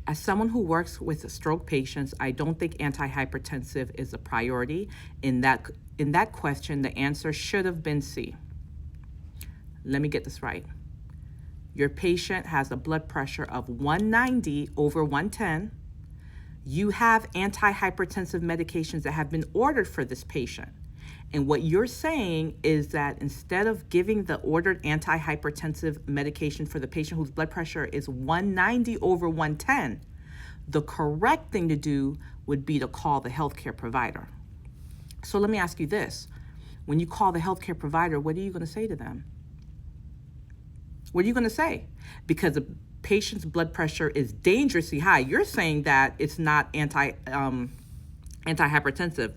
As someone who works with stroke patients, I don't think antihypertensive is a priority. In that question, the answer should have been C. Let me get this right. Your patient has a blood pressure of 190 over 110. You have antihypertensive medications that have been ordered for this patient. And what you're saying is that instead of giving the ordered antihypertensive medication for the patient whose blood pressure is 190 over 110, the correct thing to do would be to call the healthcare provider. So let me ask you this. When you call the healthcare provider, what are you going to say to them? What are you going to say? Because the patient's blood pressure is dangerously high. You're saying that it's not antihypertensive.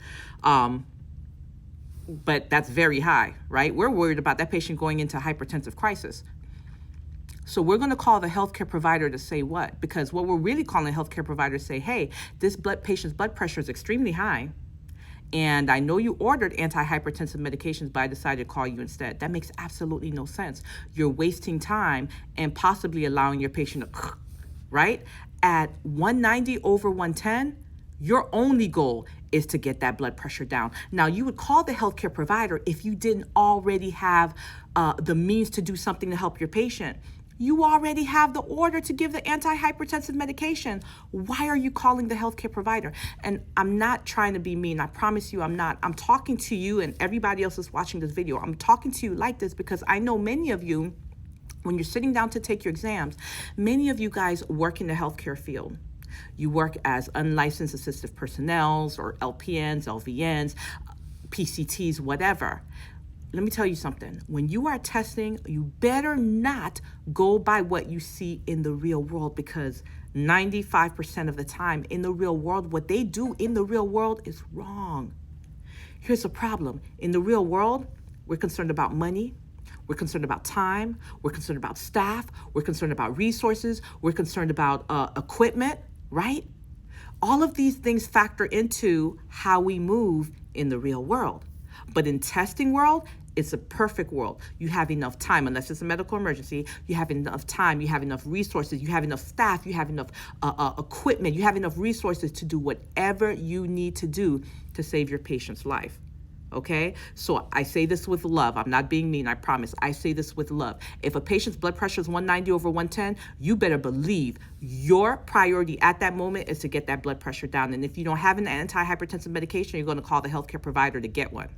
But that's very high, right? We're worried about that patient going into hypertensive crisis. So we're going to call the healthcare provider to say what? Because what we're really calling the healthcare provider to say, hey, this patient's blood pressure is extremely high, and I know you ordered antihypertensive medications, but I decided to call you instead. That makes absolutely no sense. You're wasting time and possibly allowing your patient to, right? At 190 over 110, your only goal is to get that blood pressure down. Now, you would call the healthcare provider if you didn't already have the means to do something to help your patient. You already have the order to give the antihypertensive medication. Why are you calling the healthcare provider? And I'm not trying to be mean. I promise you I'm not. I'm talking to you and everybody else that's watching this video. I'm talking to you like this because I know many of you, when you're sitting down to take your exams, many of you guys work in the healthcare field. You work as unlicensed assistive personnel or LPNs, LVNs, PCTs, whatever. Let me tell you something. When you are testing, you better not go by what you see in the real world, because 95% of the time in the real world, what they do in the real world is wrong. Here's the problem. In the real world, we're concerned about money. We're concerned about time. We're concerned about staff. We're concerned about resources. We're concerned about equipment, right? All of these things factor into how we move in the real world. But in testing world, it's a perfect world. You have enough time, unless it's a medical emergency. You have enough time. You have enough resources. You have enough staff. You have enough equipment. You have enough resources to do whatever you need to do to save your patient's life. Okay? So I say this with love. I'm not being mean, I promise. I say this with love. If a patient's blood pressure is 190 over 110, you better believe your priority at that moment is to get that blood pressure down. And if you don't have an antihypertensive medication, you're going to call the healthcare provider to get one.